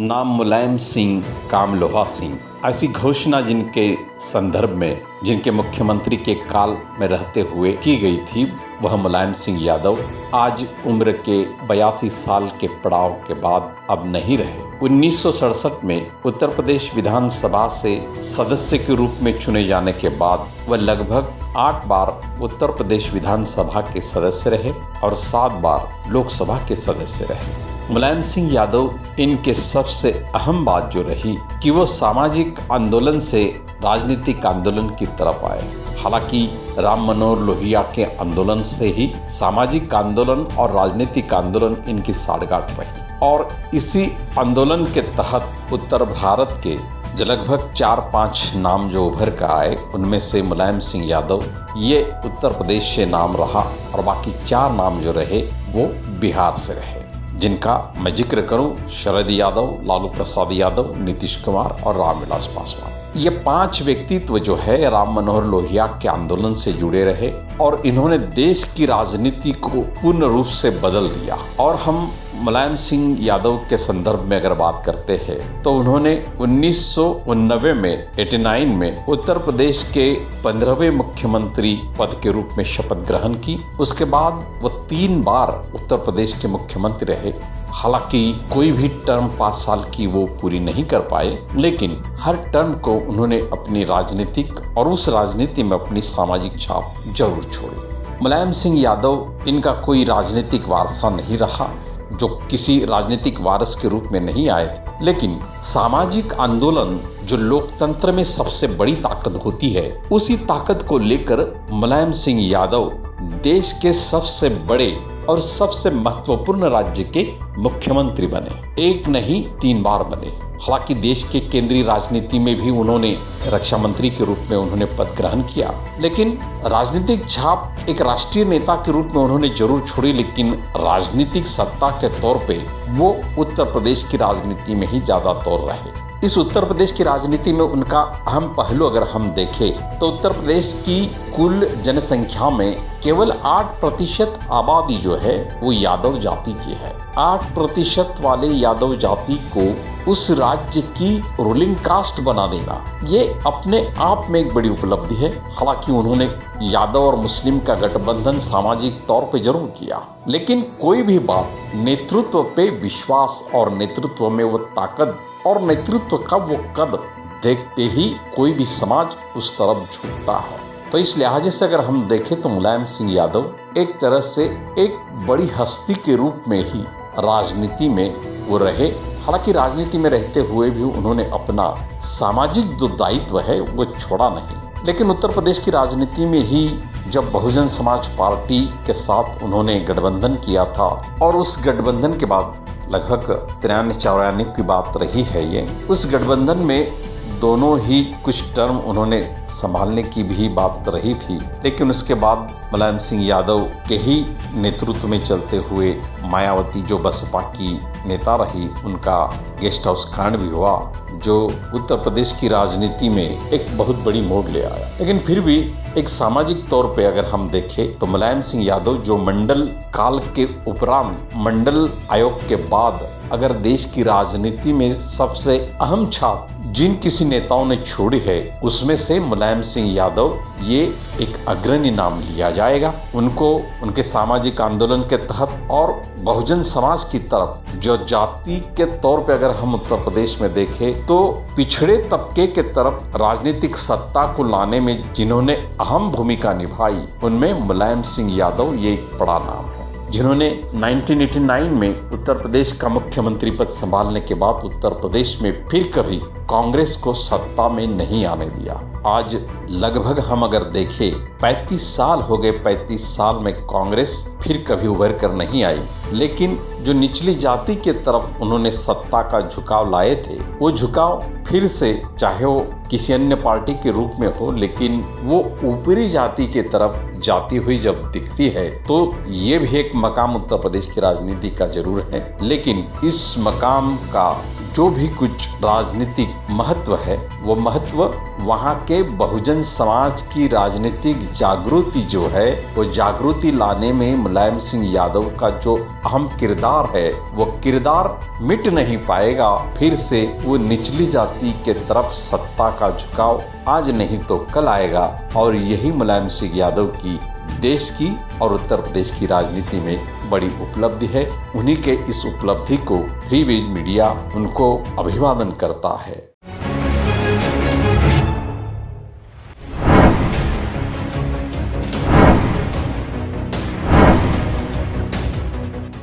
नाम मुलायम सिंह काम लोहा सिंह, ऐसी घोषणा जिनके संदर्भ में जिनके मुख्यमंत्री के काल में रहते हुए की गई थी, वह मुलायम सिंह यादव आज उम्र के 82 साल के पड़ाव के बाद अब नहीं रहे। 1967 में उत्तर प्रदेश विधानसभा से सदस्य के रूप में चुने जाने के बाद वह लगभग 8 बार उत्तर प्रदेश विधानसभा के सदस्य रहे और 7 बार लोकसभा के सदस्य रहे। मुलायम सिंह यादव इनके सबसे अहम बात जो रही कि वो सामाजिक आंदोलन से राजनीतिक आंदोलन की तरफ आए। हालांकि राम मनोहर लोहिया के आंदोलन से ही सामाजिक आंदोलन और राजनीतिक आंदोलन इनकी साठगांठ रही और इसी आंदोलन के तहत उत्तर भारत के जो लगभग 4-5 नाम जो उभर कर आए, उनमें से मुलायम सिंह यादव ये उत्तर प्रदेश से नाम रहा और बाकी 4 नाम जो रहे वो बिहार से रहे, जिनका मैं जिक्र करूं शरद यादव, लालू प्रसाद यादव, नीतीश कुमार और रामविलास पासवान। ये 5 व्यक्तित्व जो है राम मनोहर लोहिया के आंदोलन से जुड़े रहे और इन्होंने देश की राजनीति को पूर्ण रूप से बदल दिया। और हम मुलायम सिंह यादव के संदर्भ में अगर बात करते हैं तो उन्होंने 1989 में उत्तर प्रदेश के 15वें मुख्यमंत्री पद के रूप में शपथ ग्रहण की। उसके बाद वो 3 बार उत्तर प्रदेश के मुख्यमंत्री रहे। हालांकि कोई भी टर्म 5 साल की वो पूरी नहीं कर पाए, लेकिन हर टर्म को उन्होंने अपनी राजनीतिक और उस राजनीति में अपनी सामाजिक छाप जरूर छोड़ी। मुलायम सिंह यादव इनका कोई राजनीतिक वारसा नहीं रहा, जो किसी राजनीतिक वारस के रूप में नहीं आए थे, लेकिन सामाजिक आंदोलन जो लोकतंत्र में सबसे बड़ी ताकत होती है, उसी ताकत को लेकर मुलायम सिंह यादव देश के सबसे बड़े और सबसे महत्वपूर्ण राज्य के मुख्यमंत्री बने। 1 नहीं 3 बार बने। हालांकि देश के केंद्रीय राजनीति में भी उन्होंने रक्षा मंत्री के रूप में उन्होंने पद ग्रहण किया, लेकिन राजनीतिक छाप एक राष्ट्रीय नेता के रूप में उन्होंने जरूर छोड़ी, लेकिन राजनीतिक सत्ता के तौर पे वो उत्तर प्रदेश की राजनीति में ही ज्यादा तौर रहे। इस उत्तर प्रदेश की राजनीति में उनका अहम पहलू अगर हम देखें तो उत्तर प्रदेश की कुल जनसंख्या में केवल 8% आबादी जो है वो यादव जाति की है। 8% वाले यादव जाति को उस राज्य की रूलिंग कास्ट बना देना, ये अपने आप में एक बड़ी उपलब्धि है। हालांकि उन्होंने यादव और मुस्लिम का गठबंधन सामाजिक तौर पे जरूर किया, लेकिन कोई भी बात नेतृत्व पे विश्वास और नेतृत्व में वो ताकत और नेतृत्व का वो कद देखते ही कोई भी समाज उस तरफ झुकता है। तो इस लिहाजे से अगर हम देखें तो मुलायम सिंह यादव एक तरह से एक बड़ी हस्ती के रूप में ही राजनीति में वो रहे। हालांकि राजनीति में रहते हुए भी उन्होंने अपना सामाजिक जो दायित्व है वो छोड़ा नहीं, लेकिन उत्तर प्रदेश की राजनीति में ही जब बहुजन समाज पार्टी के साथ उन्होंने गठबंधन किया था और उस गठबंधन के बाद लगभग 93-94 की बात रही है ये, उस गठबंधन में दोनों ही कुछ टर्म उन्होंने संभालने की भी बात रही थी, लेकिन उसके बाद मुलायम सिंह यादव के ही नेतृत्व में चलते हुए मायावती जो बसपा की नेता रही, उनका गेस्ट हाउस कांड भी हुआ जो उत्तर प्रदेश की राजनीति में एक बहुत बड़ी मोड़ ले आया। लेकिन फिर भी एक सामाजिक तौर पे अगर हम देखें तो मुलायम सिंह यादव जो मंडल काल के उपरांत मंडल आयोग के बाद अगर देश की राजनीति में सबसे अहम छाप जिन किसी नेताओं ने छोड़ी है, उसमें से मुलायम सिंह यादव ये एक अग्रणी नाम लिया जाएगा। उनको उनके सामाजिक आंदोलन के तहत और बहुजन समाज की तरफ जो जाति के तौर पे अगर हम उत्तर प्रदेश में देखें तो पिछड़े तबके के तरफ राजनीतिक सत्ता को लाने में जिन्होंने अहम भूमिका निभाई, उनमें मुलायम सिंह यादव ये एक बड़ा नाम है, जिन्होंने 1989 में उत्तर प्रदेश का मुख्यमंत्री पद संभालने के बाद उत्तर प्रदेश में फिर कभी कांग्रेस को सत्ता में नहीं आने दिया। आज लगभग हम अगर देखें 35 साल हो गए, 35 साल में कांग्रेस फिर कभी उभर कर नहीं आई, लेकिन जो निचली जाति के तरफ उन्होंने सत्ता का झुकाव लाए थे, वो झुकाव फिर से चाहे वो किसी अन्य पार्टी के रूप में हो, लेकिन वो ऊपरी जाति के तरफ जाती हुई जब दिखती है तो ये भी एक मकाम उत्तर प्रदेश की राजनीति का जरूर है। लेकिन इस मकाम का जो भी कुछ राजनीतिक महत्व है, वो महत्व वहाँ के बहुजन समाज की राजनीतिक जागृति जो है, वो जागृति लाने में मुलायम सिंह यादव का जो अहम किरदार किरदार है वो किरदार मिट नहीं पाएगा। फिर से वो निचली जाति के तरफ सत्ता का झुकाव आज नहीं तो कल आएगा। और यही मुलायम सिंह यादव की देश की और उत्तर प्रदेश की राजनीति में बड़ी उपलब्धि है। उन्हीं के इस उपलब्धि को 3 वेज मीडिया उनको अभिवादन करता है।